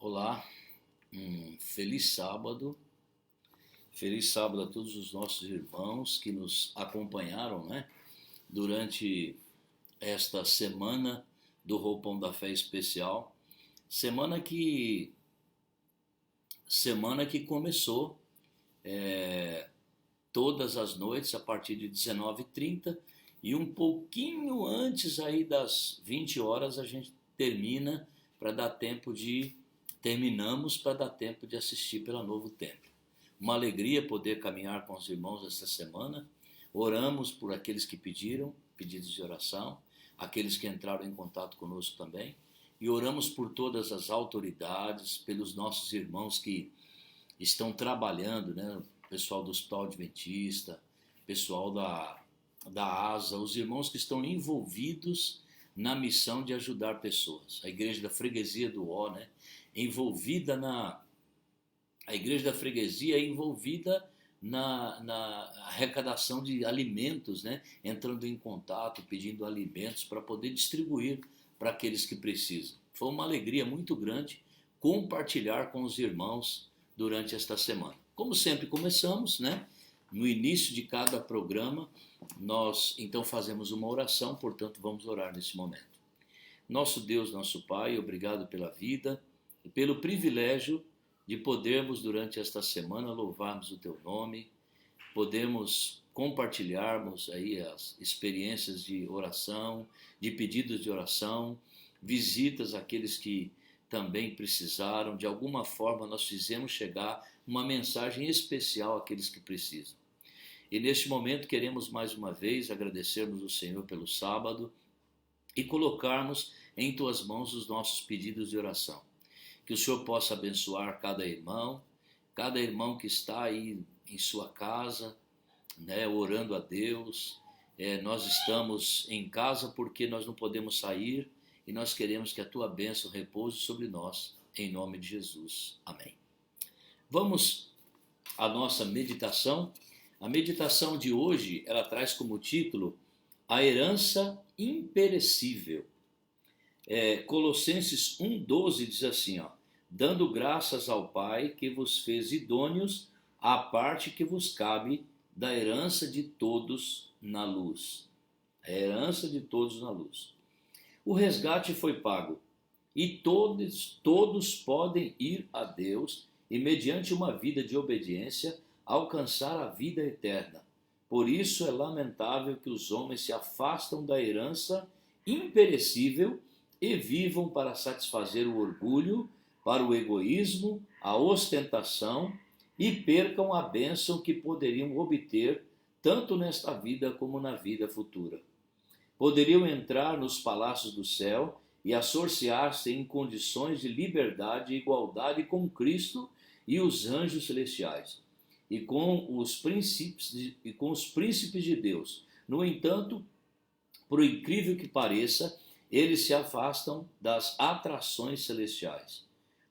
Olá, feliz sábado a todos os nossos irmãos que nos acompanharam, né, durante esta semana do Roupão da Fé Especial, semana que, semana que começou todas as noites a partir de 19h30 e um pouquinho antes aí das 20 horas a gente termina para dar tempo de terminamos para dar tempo de assistir pela Novo Tempo. Uma alegria poder caminhar com os irmãos esta semana. Oramos por aqueles que pediram pedidos de oração, aqueles que entraram em contato conosco também, e oramos por todas as autoridades, pelos nossos irmãos que estão trabalhando, né? O pessoal do Hospital Adventista, pessoal da ASA, os irmãos que estão envolvidos na missão de ajudar pessoas. A Igreja da Freguesia do Ó, né? A Igreja da Freguesia é envolvida na arrecadação de alimentos, né? Entrando em contato, pedindo alimentos para poder distribuir para aqueles que precisam. Foi uma alegria muito grande compartilhar com os irmãos durante esta semana. Como sempre começamos, né? No início de cada programa, nós então fazemos uma oração, portanto vamos orar nesse momento. Nosso Deus, nosso Pai, obrigado pela vida e pelo privilégio de podermos durante esta semana louvarmos o Teu nome, podemos compartilharmos aí as experiências de oração, de pedidos de oração, visitas àqueles que também precisaram, de alguma forma nós fizemos chegar uma mensagem especial àqueles que precisam. E neste momento queremos mais uma vez agradecermos ao Senhor pelo sábado e colocarmos em Tuas mãos os nossos pedidos de oração. Que o Senhor possa abençoar cada irmão que está aí em sua casa, né, orando a Deus. Nós estamos em casa porque nós não podemos sair e nós queremos que a Tua bênção repouse sobre nós, em nome de Jesus. Amém. Vamos à nossa meditação. A meditação de hoje, ela traz como título A Herança Imperecível. Colossenses 1,12 diz assim, dando graças ao Pai que vos fez idôneos à parte que vos cabe da herança de todos na luz. A herança de todos na luz. O resgate foi pago e todos podem ir a Deus e mediante uma vida de obediência alcançar a vida eterna. Por isso é lamentável que os homens se afastam da herança imperecível e vivam para satisfazer o orgulho, para o egoísmo, a ostentação e percam a bênção que poderiam obter tanto nesta vida como na vida futura. Poderiam entrar nos palácios do céu e assorciar-se em condições de liberdade e igualdade com Cristo e os anjos celestiais e com os príncipes de Deus. No entanto, por incrível que pareça, eles se afastam das atrações celestiais.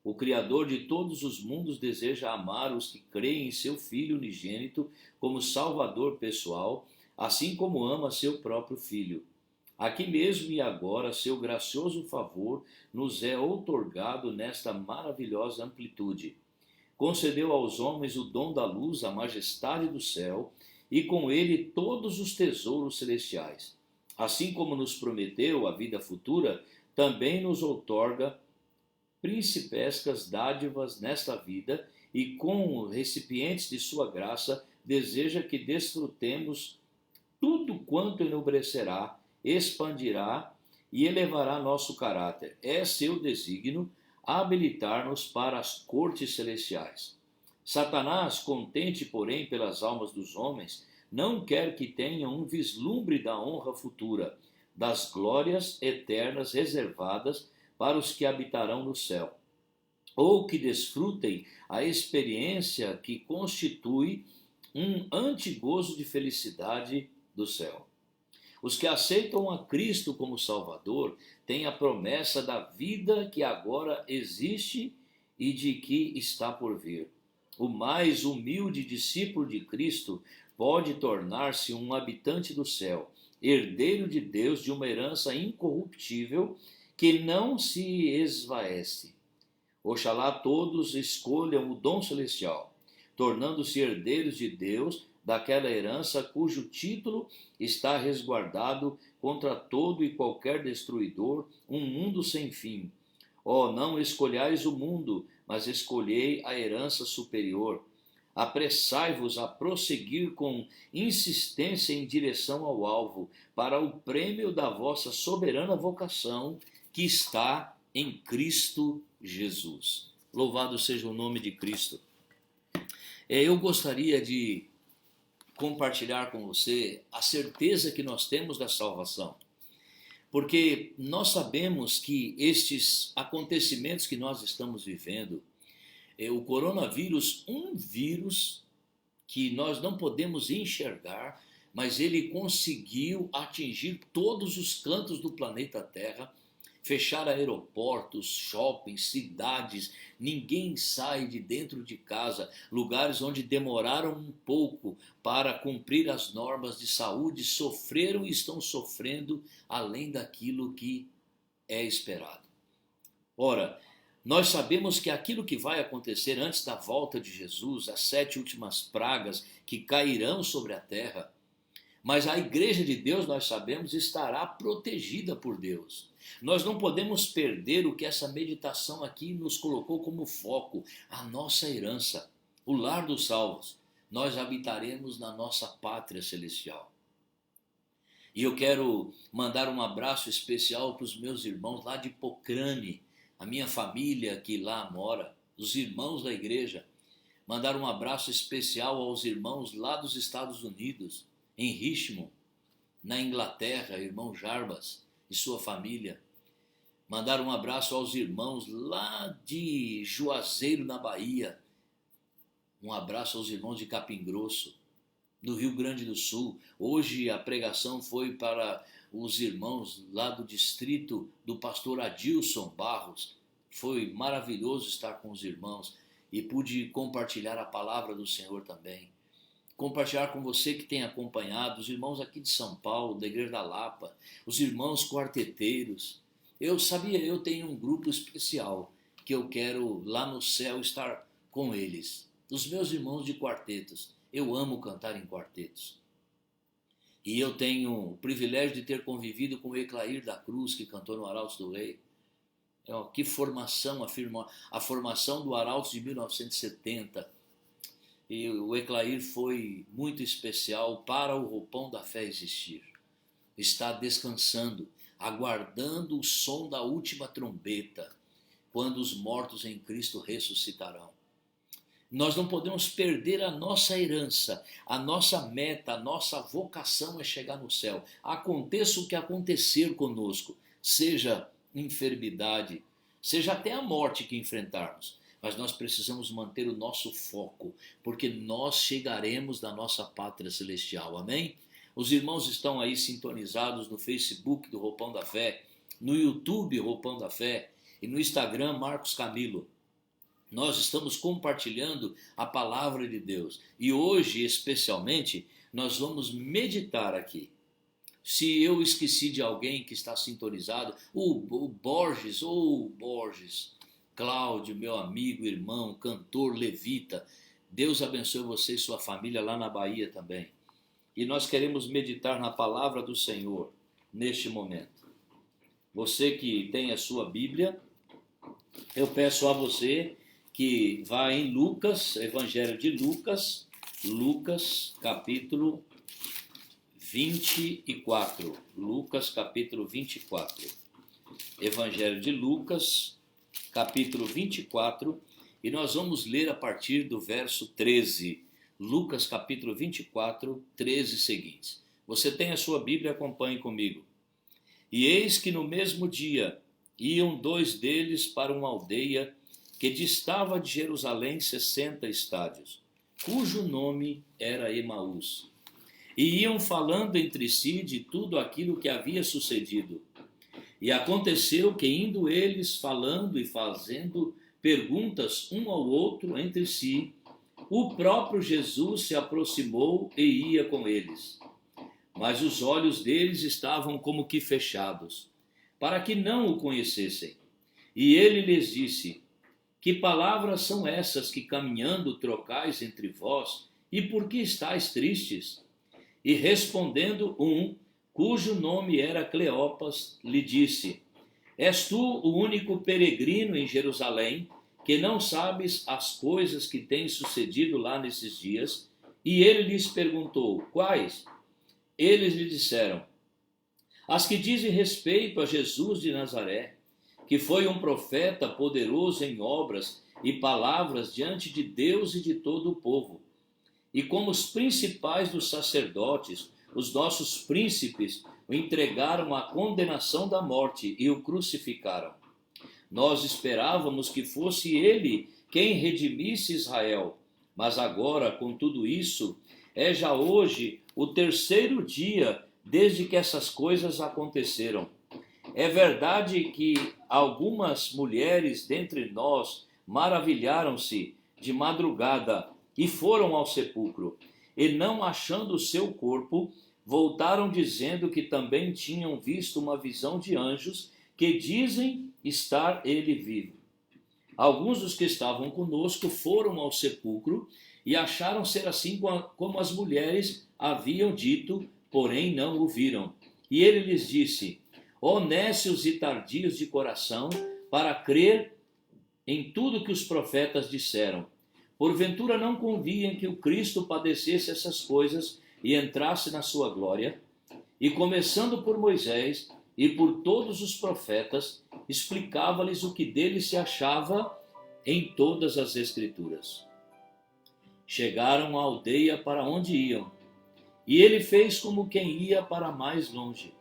O Criador de todos os mundos deseja amar os que creem em seu Filho unigênito como Salvador pessoal, assim como ama seu próprio Filho. Aqui mesmo e agora, seu gracioso favor nos é outorgado nesta maravilhosa amplitude. Concedeu aos homens o dom da luz, a majestade do céu, e com ele todos os tesouros celestiais. Assim como nos prometeu a vida futura, também nos outorga principescas dádivas nesta vida, e com recipientes de sua graça, deseja que desfrutemos tudo quanto enobrecerá, expandirá e elevará nosso caráter. É seu desígnio habilitar-nos para as cortes celestiais. Satanás, contente, porém, pelas almas dos homens, não quer que tenham um vislumbre da honra futura, das glórias eternas reservadas para os que habitarão no céu, ou que desfrutem a experiência que constitui um antegozo de felicidade do céu. Os que aceitam a Cristo como Salvador têm a promessa da vida que agora existe e de que está por vir. O mais humilde discípulo de Cristo pode tornar-se um habitante do céu, herdeiro de Deus de uma herança incorruptível que não se esvaece. Oxalá todos escolham o dom celestial, tornando-se herdeiros de Deus, daquela herança cujo título está resguardado contra todo e qualquer destruidor, um mundo sem fim. Ó, não escolhais o mundo, mas escolhei a herança superior. Apressai-vos a prosseguir com insistência em direção ao alvo, para o prêmio da vossa soberana vocação, que está em Cristo Jesus. Louvado seja o nome de Cristo. Eu gostaria de compartilhar com você a certeza que nós temos da salvação. Porque nós sabemos que estes acontecimentos que nós estamos vivendo, o coronavírus, um vírus que nós não podemos enxergar, mas ele conseguiu atingir todos os cantos do planeta Terra, fechar aeroportos, shoppings, cidades, ninguém sai de dentro de casa, lugares onde demoraram um pouco para cumprir as normas de saúde, sofreram e estão sofrendo além daquilo que é esperado. Ora, nós sabemos que aquilo que vai acontecer antes da volta de Jesus, as 7 últimas pragas que cairão sobre a terra, mas a igreja de Deus, nós sabemos, estará protegida por Deus. Nós não podemos perder o que essa meditação aqui nos colocou como foco, a nossa herança, o lar dos salvos. Nós habitaremos na nossa pátria celestial. E eu quero mandar um abraço especial para os meus irmãos lá de Pocrane, a minha família que lá mora, os irmãos da igreja. Mandar um abraço especial aos irmãos lá dos Estados Unidos, em Richmond, na Inglaterra, irmão Jarbas e sua família. Mandar um abraço aos irmãos lá de Juazeiro, na Bahia. Um abraço aos irmãos de Capim Grosso, no Rio Grande do Sul. Hoje a pregação foi para os irmãos lá do distrito do pastor Adilson Barros. Foi maravilhoso estar com os irmãos e pude compartilhar a palavra do Senhor também. Compartilhar com você que tem acompanhado, os irmãos aqui de São Paulo, da Igreja da Lapa, os irmãos quarteteiros. Eu tenho um grupo especial que eu quero lá no céu estar com eles. Os meus irmãos de quartetos. Eu amo cantar em quartetos. E eu tenho o privilégio de ter convivido com o Eclair da Cruz, que cantou no Arautos do Rei. Que formação, a formação do Arautos de 1970. E o Eclair foi muito especial para o Roupão da Fé existir. Está descansando, aguardando o som da última trombeta, quando os mortos em Cristo ressuscitarão. Nós não podemos perder a nossa herança, a nossa meta, a nossa vocação é chegar no céu. Aconteça o que acontecer conosco, seja enfermidade, seja até a morte que enfrentarmos. Mas nós precisamos manter o nosso foco, porque nós chegaremos na nossa pátria celestial, amém? Os irmãos estão aí sintonizados no Facebook do Roupão da Fé, no YouTube Roupão da Fé e no Instagram Marcos Camilo. Nós estamos compartilhando a palavra de Deus e hoje, especialmente, nós vamos meditar aqui. Se eu esqueci de alguém que está sintonizado, o Borges, Cláudio, meu amigo, irmão, cantor, levita, Deus abençoe você e sua família lá na Bahia também. E nós queremos meditar na palavra do Senhor neste momento. Você que tem a sua Bíblia, eu peço a você que vá em Lucas, Evangelho de Lucas, Lucas capítulo 24. Lucas capítulo 24. Evangelho de Lucas, capítulo 24, e nós vamos ler a partir do verso 13. Lucas capítulo 24, 13 seguintes. Você tem a sua Bíblia, acompanhe comigo. E eis que no mesmo dia iam 2 deles para uma aldeia que distava de Jerusalém 60 estádios, cujo nome era Emaús. E iam falando entre si de tudo aquilo que havia sucedido. E aconteceu que, indo eles falando e fazendo perguntas um ao outro entre si, o próprio Jesus se aproximou e ia com eles. Mas os olhos deles estavam como que fechados, para que não o conhecessem. E ele lhes disse: que palavras são essas que caminhando trocais entre vós, e por que estáis tristes? E respondendo um, cujo nome era Cleopas, lhe disse: És tu o único peregrino em Jerusalém, que não sabes as coisas que têm sucedido lá nesses dias? E ele lhes perguntou: quais? Eles lhe disseram: as que dizem respeito a Jesus de Nazaré, que foi um profeta poderoso em obras e palavras diante de Deus e de todo o povo. E como os principais dos sacerdotes, os nossos príncipes, o entregaram à condenação da morte e o crucificaram. Nós esperávamos que fosse ele quem redimisse Israel, mas agora, com tudo isso, é já hoje o terceiro dia desde que essas coisas aconteceram. É verdade que algumas mulheres dentre nós maravilharam-se de madrugada e foram ao sepulcro, e não achando o seu corpo, voltaram dizendo que também tinham visto uma visão de anjos que dizem estar ele vivo. Alguns dos que estavam conosco foram ao sepulcro e acharam ser assim como as mulheres haviam dito, porém não o viram. E ele lhes disse: ó nécios e tardios de coração, para crer em tudo que os profetas disseram. Porventura não convinha que o Cristo padecesse essas coisas e entrasse na sua glória? E começando por Moisés e por todos os profetas, explicava-lhes o que dele se achava em todas as Escrituras. Chegaram à aldeia para onde iam, e ele fez como quem ia para mais longe.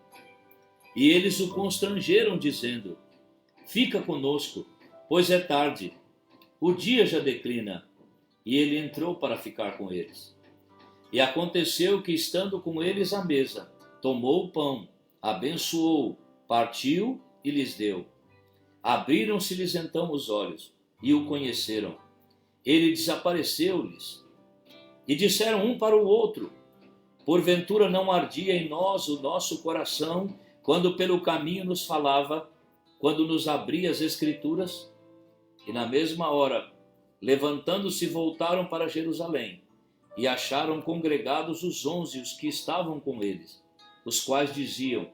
E eles o constrangeram, dizendo: fica conosco, pois é tarde, o dia já declina. E ele entrou para ficar com eles. E aconteceu que, estando com eles à mesa, tomou o pão, abençoou, partiu e lhes deu. Abriram-se-lhes então os olhos, e o conheceram. Ele desapareceu-lhes. E disseram um para o outro: porventura não ardia em nós o nosso coração, quando pelo caminho nos falava, quando nos abria as Escrituras? E na mesma hora, levantando-se, voltaram para Jerusalém, e acharam congregados os 11 os que estavam com eles, os quais diziam: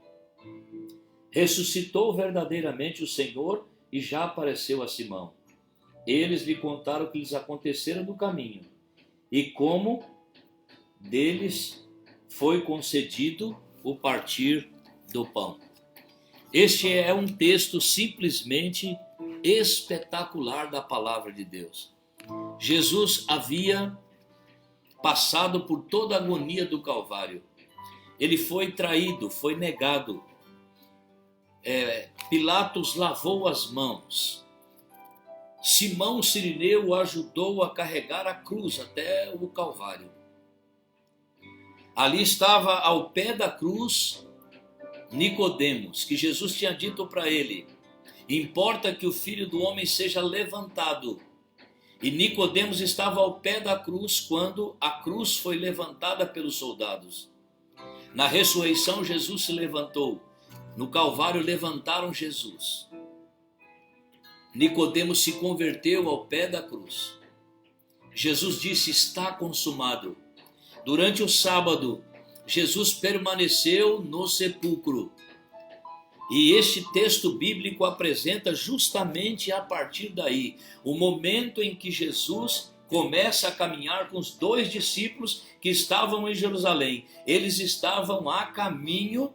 ressuscitou verdadeiramente o Senhor e já apareceu a Simão. Eles lhe contaram o que lhes acontecera no caminho, e como deles foi concedido o partir do pão. Este é um texto simplesmente espetacular da palavra de Deus. Jesus havia passado por toda a agonia do Calvário. Ele foi traído, foi negado. Pilatos lavou as mãos. Simão Cirineu o ajudou a carregar a cruz até o Calvário. Ali estava ao pé da cruz Nicodemos, que Jesus tinha dito para ele: importa que o Filho do Homem seja levantado. E Nicodemos estava ao pé da cruz quando a cruz foi levantada pelos soldados. Na ressurreição, Jesus se levantou. No Calvário levantaram Jesus. Nicodemos se converteu ao pé da cruz. Jesus disse: está consumado. Durante o sábado, Jesus permaneceu no sepulcro. E este texto bíblico apresenta justamente a partir daí o momento em que Jesus começa a caminhar com os 2 discípulos que estavam em Jerusalém. Eles estavam a caminho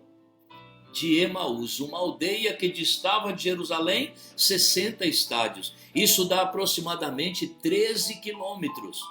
de Emaús, uma aldeia que distava de Jerusalém 60 estádios. Isso dá aproximadamente 13 quilômetros.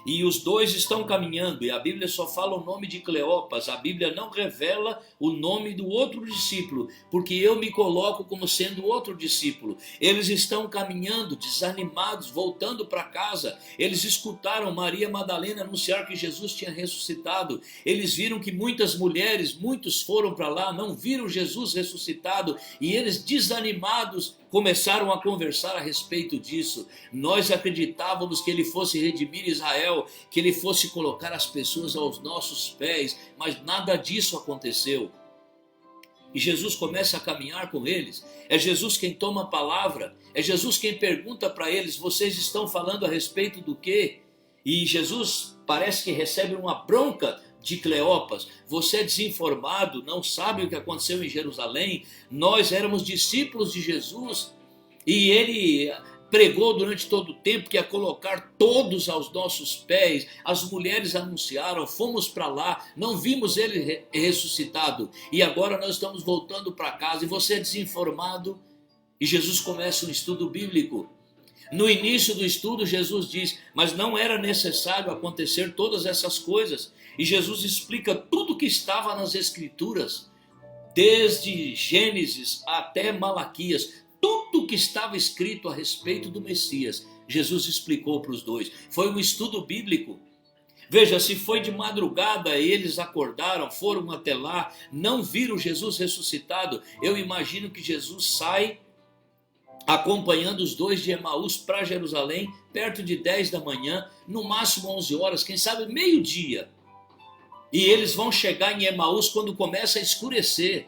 E os 2 estão caminhando, e a Bíblia só fala o nome de Cleopas, a Bíblia não revela o nome do outro discípulo, porque eu me coloco como sendo outro discípulo. Eles estão caminhando, desanimados, voltando para casa. Eles escutaram Maria Madalena anunciar que Jesus tinha ressuscitado. Eles viram que muitas mulheres, muitos foram para lá, não viram Jesus ressuscitado, e eles, desanimados, começaram a conversar a respeito disso. Nós acreditávamos que ele fosse redimir Israel, que ele fosse colocar as pessoas aos nossos pés, mas nada disso aconteceu. e Jesus começa a caminhar com eles. É Jesus quem toma a palavra, é Jesus quem pergunta para eles: vocês estão falando a respeito do quê? E Jesus parece que recebe uma bronca de Cleopas: você é desinformado, não sabe o que aconteceu em Jerusalém, nós éramos discípulos de Jesus e ele pregou durante todo o tempo que ia colocar todos aos nossos pés. As mulheres anunciaram, fomos para lá, não vimos ele ressuscitado e agora nós estamos voltando para casa e você é desinformado. E Jesus começa um estudo bíblico. No início do estudo, Jesus diz: mas não era necessário acontecer todas essas coisas. E Jesus explica tudo o que estava nas Escrituras, desde Gênesis até Malaquias. Tudo que estava escrito a respeito do Messias, Jesus explicou para os dois. Foi um estudo bíblico. Veja, se foi de madrugada, eles acordaram, foram até lá, não viram Jesus ressuscitado, eu imagino que Jesus sai acompanhando os dois de Emaús para Jerusalém, perto de 10 da manhã, no máximo 11 horas, quem sabe meio-dia. E eles vão chegar em Emaús quando começa a escurecer.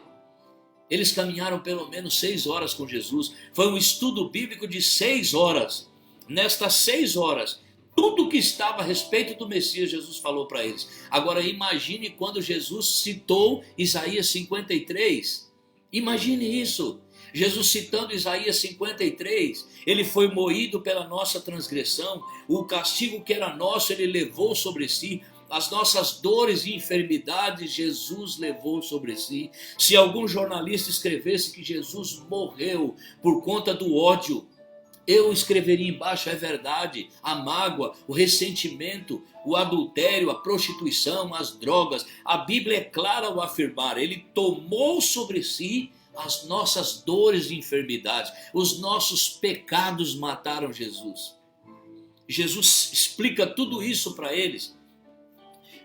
Eles caminharam pelo menos 6 horas com Jesus. Foi um estudo bíblico de 6 horas. Nestas 6 horas, tudo que estava a respeito do Messias, Jesus falou para eles. Agora imagine quando Jesus citou Isaías 53. Imagine isso. Jesus citando Isaías 53, ele foi moído pela nossa transgressão, o castigo que era nosso ele levou sobre si, as nossas dores e enfermidades Jesus levou sobre si. Se algum jornalista escrevesse que Jesus morreu por conta do ódio, eu escreveria embaixo: é verdade. A mágoa, o ressentimento, o adultério, a prostituição, as drogas. A Bíblia é clara ao afirmar: ele tomou sobre si as nossas dores e enfermidades. Os nossos pecados mataram Jesus. Jesus explica tudo isso para eles.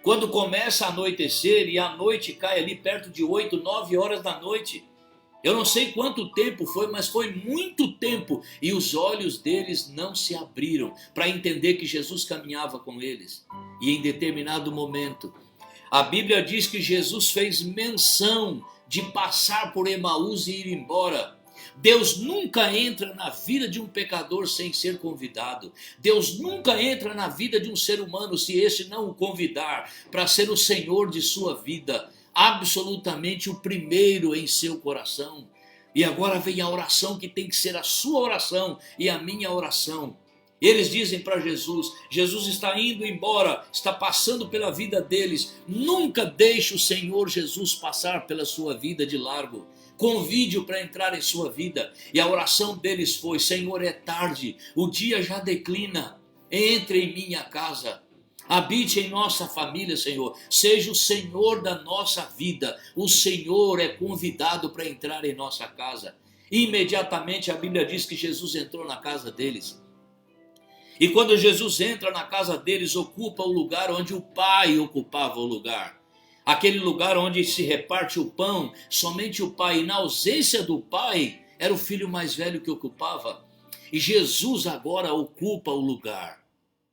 Quando começa a anoitecer e a noite cai ali perto de 8, 9 horas da noite. Eu não sei quanto tempo foi, mas foi muito tempo. E os olhos deles não se abriram para entender que Jesus caminhava com eles. E em determinado momento, a Bíblia diz que Jesus fez menção de passar por Emaús e ir embora. Deus nunca entra na vida de um pecador sem ser convidado. Deus nunca entra na vida de um ser humano se esse não o convidar para ser o Senhor de sua vida, absolutamente o primeiro em seu coração. E agora vem a oração que tem que ser a sua oração e a minha oração. Eles dizem para Jesus: Jesus está indo embora, está passando pela vida deles. Nunca deixe o Senhor Jesus passar pela sua vida de largo. Convide-o para entrar em sua vida. E a oração deles foi: Senhor, é tarde, o dia já declina, entre em minha casa. Habite em nossa família, Senhor. Seja o Senhor da nossa vida. O Senhor é convidado para entrar em nossa casa. Imediatamente a Bíblia diz que Jesus entrou na casa deles. E quando Jesus entra na casa deles, ocupa o lugar onde o Pai ocupava o lugar. Aquele lugar onde se reparte o pão, somente o Pai. E na ausência do Pai, era o filho mais velho que ocupava. E Jesus agora ocupa o lugar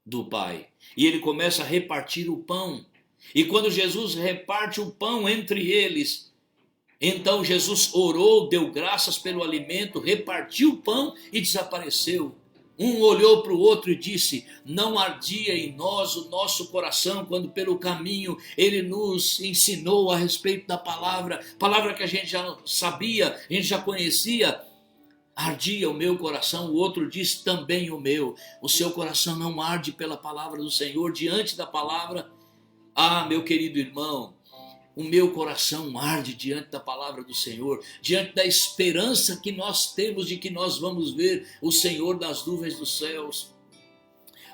do Pai. E ele começa a repartir o pão. E quando Jesus reparte o pão entre eles, então Jesus orou, deu graças pelo alimento, repartiu o pão e desapareceu. Um olhou para o outro e disse: não ardia em nós o nosso coração quando pelo caminho ele nos ensinou a respeito da palavra que a gente já sabia, a gente já conhecia. Ardia o meu coração. O outro disse: também o meu. O seu coração não arde pela palavra do Senhor, diante da palavra? Ah, meu querido irmão, o meu coração arde diante da palavra do Senhor, diante da esperança que nós temos de que nós vamos ver o Senhor das nuvens dos céus.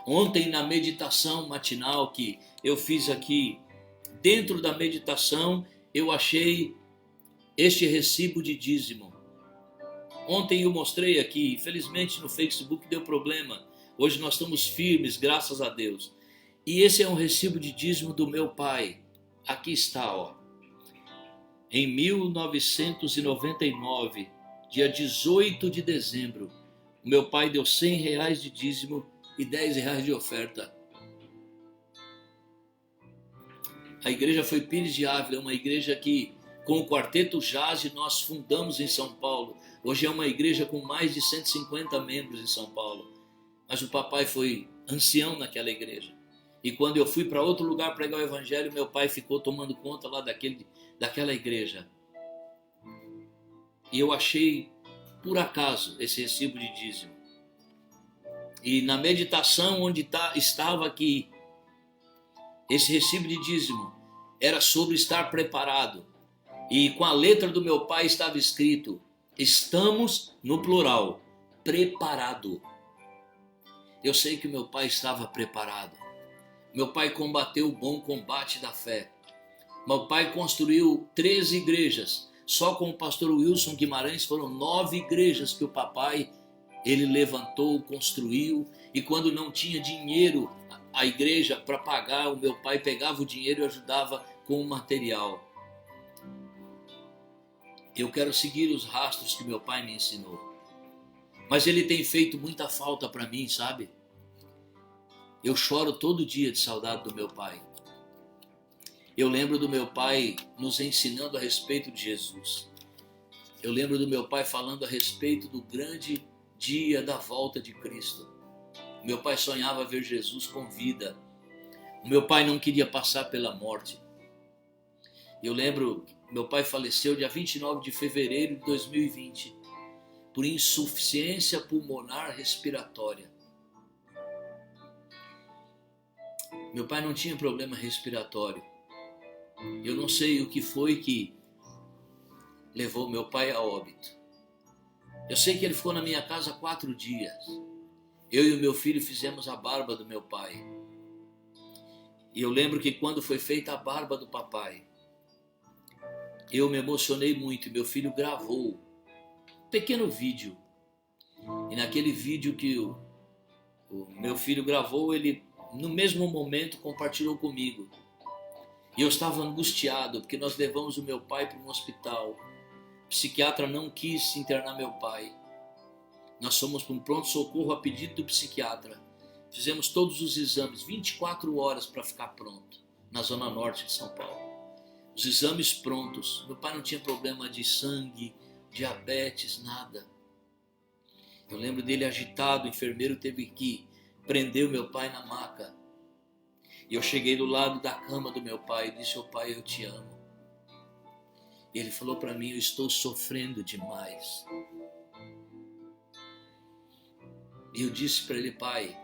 Ontem, na meditação matinal que eu fiz aqui, dentro da meditação eu achei este recibo de dízimo. Ontem eu mostrei aqui, infelizmente no Facebook deu problema. Hoje nós estamos firmes, graças a Deus. E esse é um recibo de dízimo do meu pai. Aqui está, ó. Em 1999, dia 18 de dezembro, o meu pai deu R$100 de dízimo e R$10 de oferta. A igreja foi Pires de Ávila, uma igreja que com o Quarteto Jazz, nós fundamos em São Paulo. Hoje é uma igreja com mais de 150 membros em São Paulo. Mas o papai foi ancião naquela igreja. E quando eu fui para outro lugar pregar o evangelho, meu pai ficou tomando conta lá daquela igreja. E eu achei, por acaso, esse recibo de dízimo. E na meditação onde estava aqui, esse recibo de dízimo era sobre estar preparado. E com a letra do meu pai estava escrito: estamos, no plural, preparado. Eu sei que meu pai estava preparado. Meu pai combateu o bom combate da fé. Meu pai construiu 13 igrejas. Só com o pastor Wilson Guimarães foram 9 igrejas que o papai ele levantou, construiu. E quando não tinha dinheiro a igreja para pagar, o meu pai pegava o dinheiro e ajudava com o material. Eu quero seguir os rastros que meu pai me ensinou. Mas ele tem feito muita falta para mim, sabe? Eu choro todo dia de saudade do meu pai. Eu lembro do meu pai nos ensinando a respeito de Jesus. Eu lembro do meu pai falando a respeito do grande dia da volta de Cristo. Meu pai sonhava ver Jesus com vida. O meu pai não queria passar pela morte. Eu lembro, meu pai faleceu dia 29 de fevereiro de 2020 por insuficiência pulmonar respiratória. Meu pai não tinha problema respiratório. Eu não sei o que foi que levou meu pai a óbito. Eu sei que ele ficou na minha casa 4 dias. Eu e o meu filho fizemos a barba do meu pai. E eu lembro que quando foi feita a barba do papai, eu me emocionei muito e meu filho gravou um pequeno vídeo. E naquele vídeo que o meu filho gravou, ele no mesmo momento compartilhou comigo. E eu estava angustiado, porque nós levamos o meu pai para um hospital. O psiquiatra não quis internar meu pai. Nós fomos para um pronto-socorro a pedido do psiquiatra. Fizemos todos os exames, 24 horas para ficar pronto, na zona norte de São Paulo. Os exames prontos. Meu pai não tinha problema de sangue, diabetes, nada. Eu lembro dele agitado, o enfermeiro teve que prender o meu pai na maca. E eu cheguei do lado da cama do meu pai e disse: "Ô pai, eu te amo." E ele falou para mim: "Eu estou sofrendo demais." E eu disse para ele: "Pai,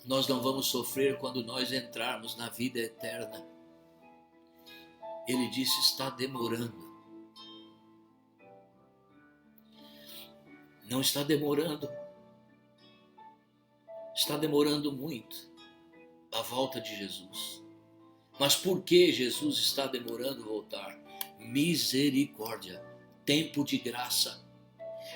nós não vamos sofrer quando nós entrarmos na vida eterna." Ele disse: "Está demorando." Não está demorando. Está demorando muito a volta de Jesus. Mas por que Jesus está demorando a voltar? Misericórdia, tempo de graça.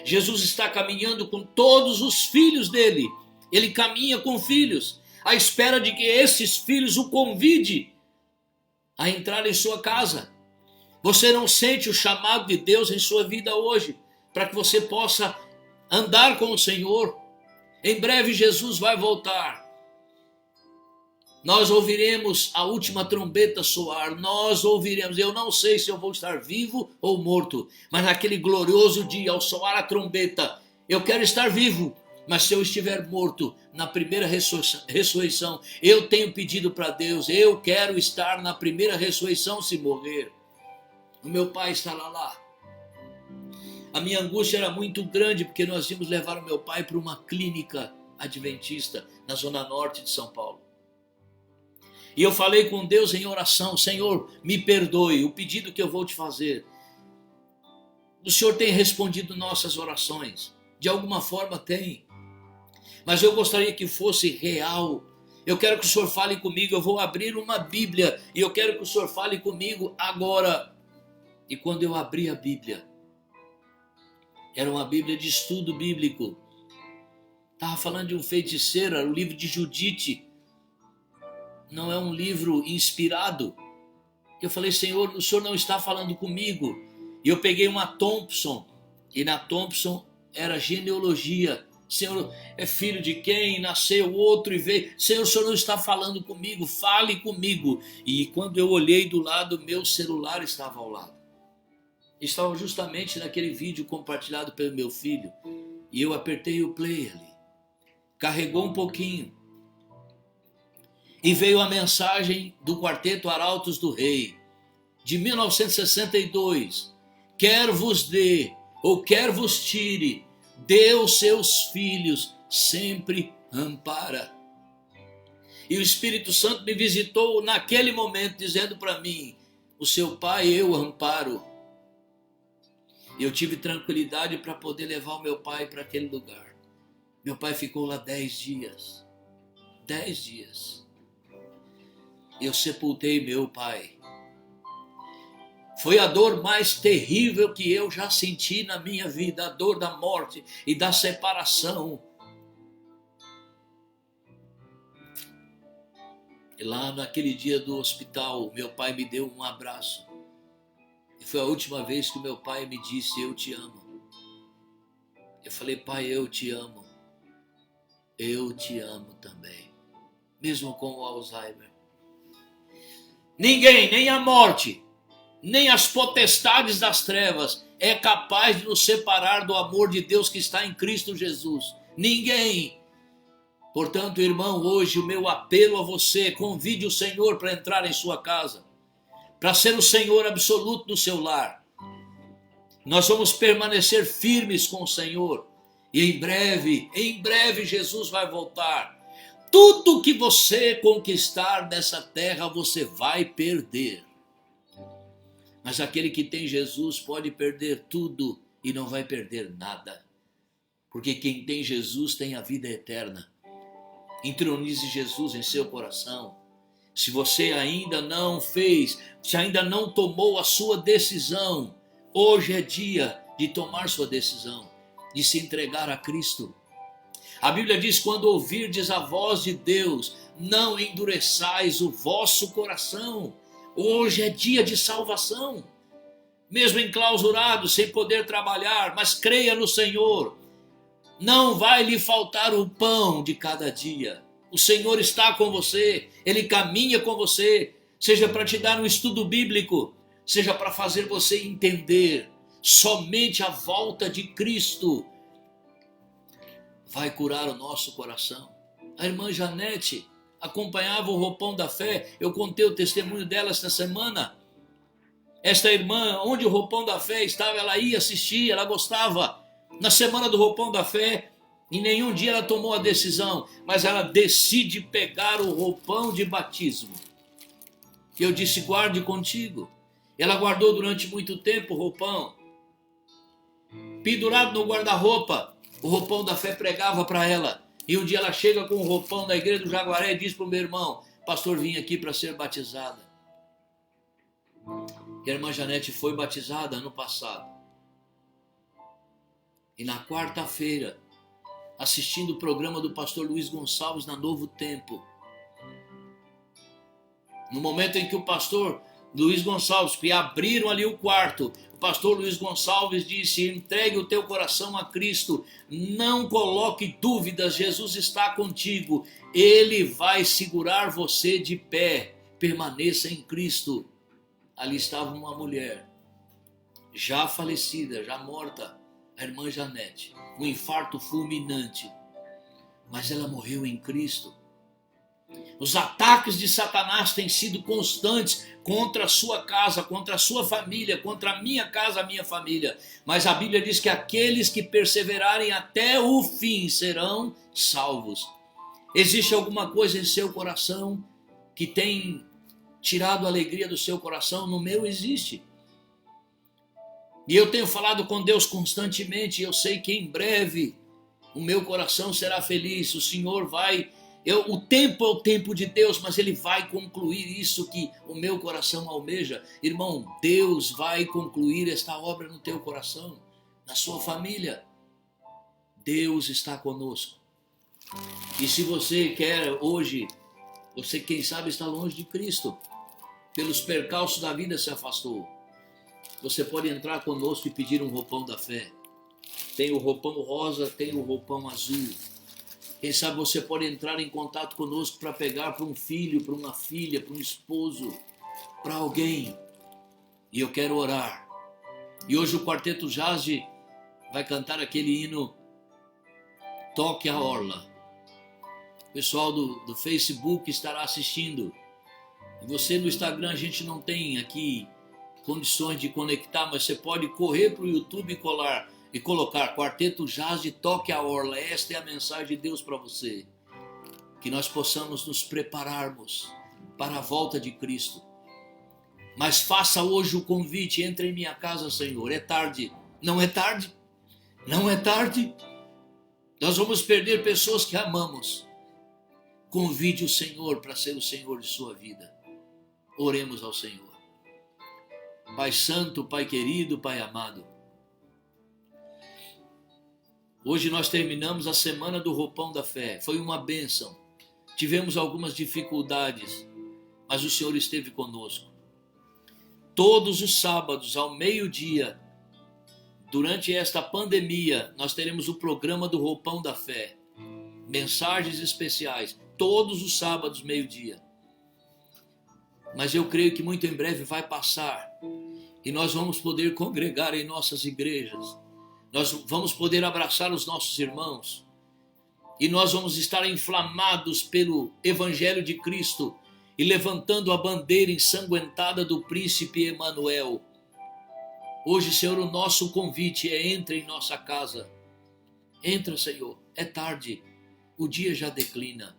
Jesus está caminhando com todos os filhos dele. Ele caminha com filhos, à espera de que esses filhos o convide a entrar em sua casa. Você não sente o chamado de Deus em sua vida hoje, para que você possa andar com o Senhor? Em breve Jesus vai voltar. Nós ouviremos a última trombeta soar, nós ouviremos. Eu não sei se eu vou estar vivo ou morto, mas naquele glorioso dia, ao soar a trombeta, eu quero estar vivo, mas se eu estiver morto, na primeira ressurreição, eu tenho pedido para Deus, eu quero estar na primeira ressurreição se morrer. O meu pai estará lá. A minha angústia era muito grande, porque nós íamos levar o meu pai para uma clínica adventista, na zona norte de São Paulo. E eu falei com Deus em oração: Senhor, me perdoe o pedido que eu vou te fazer. O Senhor tem respondido nossas orações, de alguma forma tem, mas eu gostaria que fosse real. Eu quero que o Senhor fale comigo. Eu vou abrir uma Bíblia e eu quero que o Senhor fale comigo agora. E quando eu abri a Bíblia, era uma Bíblia de estudo bíblico. Estava falando de um feiticeiro, era o livro de Judite. Não é um livro inspirado. Eu falei: Senhor, o Senhor não está falando comigo. E eu peguei uma Thompson, e na Thompson era genealogia. Senhor, é filho de quem? Nasceu outro e veio. Senhor, o Senhor não está falando comigo, fale comigo. E quando eu olhei do lado, meu celular estava ao lado. Estava justamente naquele vídeo compartilhado pelo meu filho e eu apertei o play ali. Carregou um pouquinho e veio a mensagem do Quarteto Arautos do Rei, de 1962. Quer vos dê ou quer vos tire, Deus seus filhos sempre ampara. E o Espírito Santo me visitou naquele momento, dizendo para mim: o seu pai eu amparo. E eu tive tranquilidade para poder levar o meu pai para aquele lugar. Meu pai ficou lá 10 dias. 10 dias. Eu sepultei meu pai. Foi a dor mais terrível que eu já senti na minha vida, a dor da morte e da separação. E lá naquele dia do hospital, meu pai me deu um abraço. E foi a última vez que o meu pai me disse: eu te amo. Eu falei: pai, eu te amo. Eu te amo também. Mesmo com o Alzheimer. Ninguém, nem a morte, nem as potestades das trevas é capaz de nos separar do amor de Deus que está em Cristo Jesus. Ninguém. Portanto, irmão, hoje o meu apelo a você: convide o Senhor para entrar em sua casa, para ser o Senhor absoluto do seu lar. Nós vamos permanecer firmes com o Senhor e em breve Jesus vai voltar. Tudo que você conquistar nessa terra você vai perder. Mas aquele que tem Jesus pode perder tudo e não vai perder nada. Porque quem tem Jesus tem a vida eterna. Entronize Jesus em seu coração. Se você ainda não fez, se ainda não tomou a sua decisão, hoje é dia de tomar sua decisão, de se entregar a Cristo. A Bíblia diz: quando ouvirdes a voz de Deus, não endureçais o vosso coração. Hoje é dia de salvação. Mesmo enclausurado, sem poder trabalhar, mas creia no Senhor. Não vai lhe faltar o pão de cada dia. O Senhor está com você, Ele caminha com você, seja para te dar um estudo bíblico, seja para fazer você entender. Somente a volta de Cristo vai curar o nosso coração. A irmã Janete acompanhava o Roupão da Fé. Eu contei o testemunho dela esta semana. Esta irmã, onde o Roupão da Fé estava, ela ia assistir, ela gostava. Na semana do Roupão da Fé, em nenhum dia ela tomou a decisão, mas ela decide pegar o roupão de batismo. Eu disse: guarde contigo. Ela guardou durante muito tempo o roupão. Pendurado no guarda-roupa, o Roupão da Fé pregava para ela. E um dia ela chega com o roupão da igreja do Jaguaré e diz para o meu irmão: pastor, vim aqui para ser batizada. E a irmã Janete foi batizada ano passado. E na quarta-feira, assistindo o programa do pastor Luiz Gonçalves na Novo Tempo, no momento em que o pastor Luiz Gonçalves, que abriram ali o quarto, o pastor Luiz Gonçalves disse: entregue o teu coração a Cristo, não coloque dúvidas, Jesus está contigo, Ele vai segurar você de pé, permaneça em Cristo. Ali estava uma mulher, já falecida, já morta, a irmã Janete, um infarto fulminante, mas ela morreu em Cristo. Os ataques de Satanás têm sido constantes contra a sua casa, contra a sua família, contra a minha casa, a minha família. Mas a Bíblia diz que aqueles que perseverarem até o fim serão salvos. Existe alguma coisa em seu coração que tem tirado a alegria do seu coração? No meu existe. E eu tenho falado com Deus constantemente, e eu sei que em breve o meu coração será feliz. O Senhor vai... o tempo é o tempo de Deus, mas Ele vai concluir isso que o meu coração almeja. Irmão, Deus vai concluir esta obra no teu coração, na sua família. Deus está conosco. E se você quer hoje, você quem sabe está longe de Cristo, pelos percalços da vida se afastou, você pode entrar conosco e pedir um roupão da fé. Tem o roupão rosa, tem o roupão azul. Quem sabe você pode entrar em contato conosco para pegar para um filho, para uma filha, para um esposo, para alguém. E eu quero orar. E hoje o Quarteto Jazz vai cantar aquele hino Toque a Orla. O pessoal do Facebook estará assistindo. E você no Instagram, a gente não tem aqui condições de conectar, mas você pode correr para o YouTube e colocar Quarteto Jazz de Toque a Orla. Esta é a mensagem de Deus para você. Que nós possamos nos prepararmos para a volta de Cristo. Mas faça hoje o convite, entre em minha casa, Senhor. É tarde. Não é tarde? Não é tarde? Nós vamos perder pessoas que amamos. Convide o Senhor para ser o Senhor de sua vida. Oremos ao Senhor. Pai Santo, Pai querido, Pai amado. Hoje nós terminamos a semana do Roupão da Fé. Foi uma bênção. Tivemos algumas dificuldades, mas o Senhor esteve conosco. Todos os sábados, ao meio-dia, durante esta pandemia, nós teremos o programa do Roupão da Fé. Mensagens especiais, todos os sábados, meio-dia. Mas eu creio que muito em breve vai passar e nós vamos poder congregar em nossas igrejas. Nós vamos poder abraçar os nossos irmãos e nós vamos estar inflamados pelo Evangelho de Cristo e levantando a bandeira ensanguentada do príncipe Emanuel. Hoje, Senhor, o nosso convite é: entre em nossa casa. Entra, Senhor, é tarde, o dia já declina.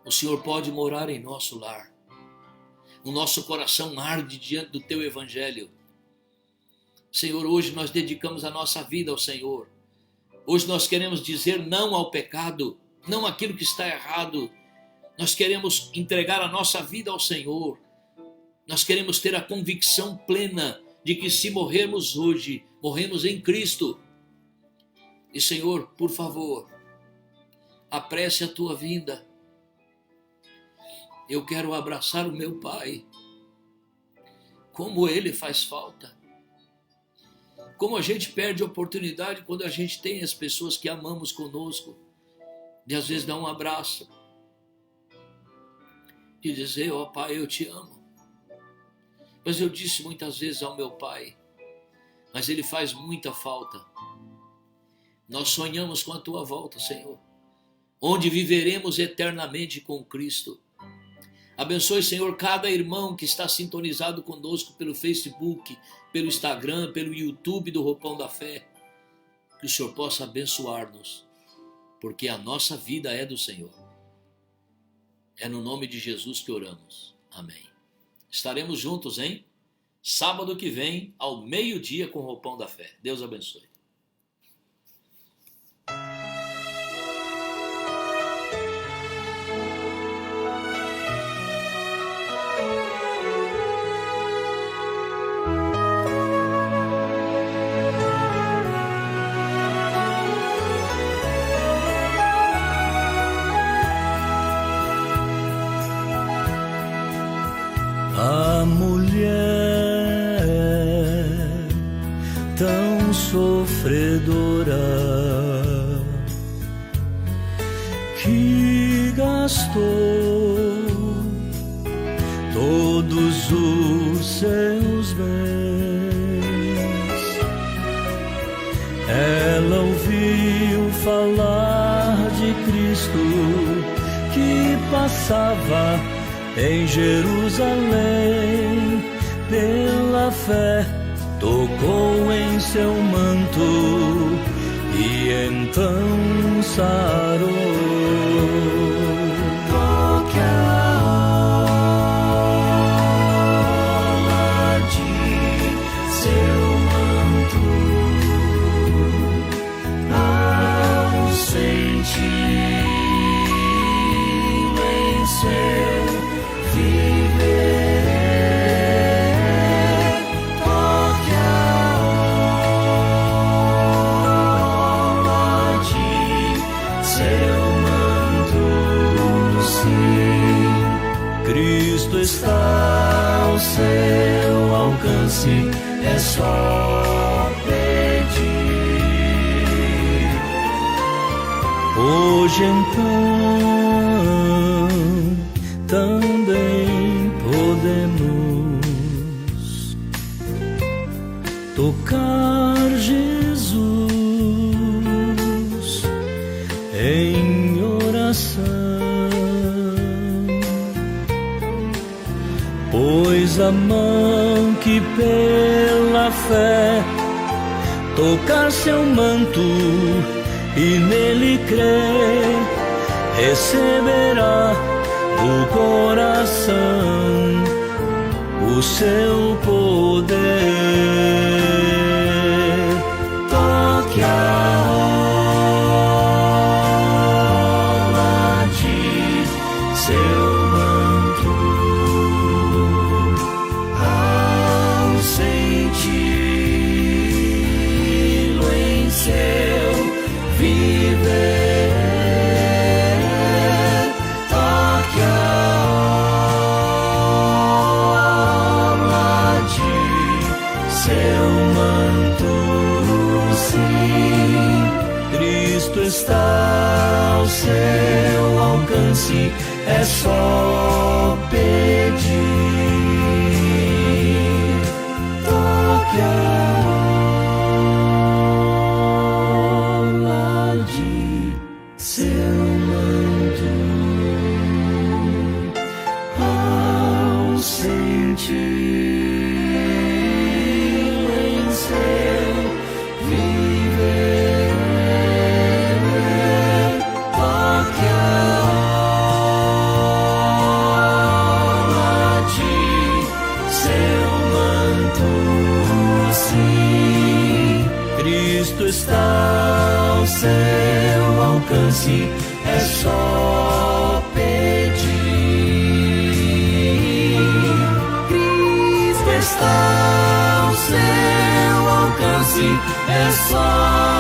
O Senhor pode morar em nosso lar. O nosso coração arde diante do Teu Evangelho. Senhor, hoje nós dedicamos a nossa vida ao Senhor. Hoje nós queremos dizer não ao pecado, não àquilo que está errado. Nós queremos entregar a nossa vida ao Senhor. Nós queremos ter a convicção plena de que se morrermos hoje, morremos em Cristo. E Senhor, por favor, apresse a Tua vinda. Eu quero abraçar o meu Pai. Como Ele faz falta. Como a gente perde a oportunidade quando a gente tem as pessoas que amamos conosco, de às vezes dar um abraço, de dizer: ó Pai, eu te amo. Mas eu disse muitas vezes ao meu Pai, mas Ele faz muita falta. Nós sonhamos com a Tua volta, Senhor, onde viveremos eternamente com Cristo. Abençoe, Senhor, cada irmão que está sintonizado conosco pelo Facebook, pelo Instagram, pelo YouTube do Roupão da Fé. Que o Senhor possa abençoar-nos, porque a nossa vida é do Senhor. É no nome de Jesus que oramos. Amém. Estaremos juntos, hein? Sábado que vem, ao meio-dia, com o Roupão da Fé. Deus abençoe. A mulher tão sofredora que gastou todos os seus bens, ela ouviu falar de Cristo que passava em Jerusalém. Pela fé tocou em seu manto e então sarou. Toque a orla de seu manto, ao sentir em seu Cristo está ao seu alcance, é só pedir. Hoje então também podemos tocar Jesus em oração, pois a mão que pela fé tocar seu manto e nele crer, receberá do coração o seu poder. Toque a orla de seu manto ao senti-lo em seu viver. Toque a orla de seu manto, sim. Cristo está ao seu alcance, é só pedir. Toque a orla de seu manto ao sentir em seu viver. Toque a orla de seu manto, sim. Cristo está ao seu alcance, é só pedir. Cristo está ao seu alcance, é só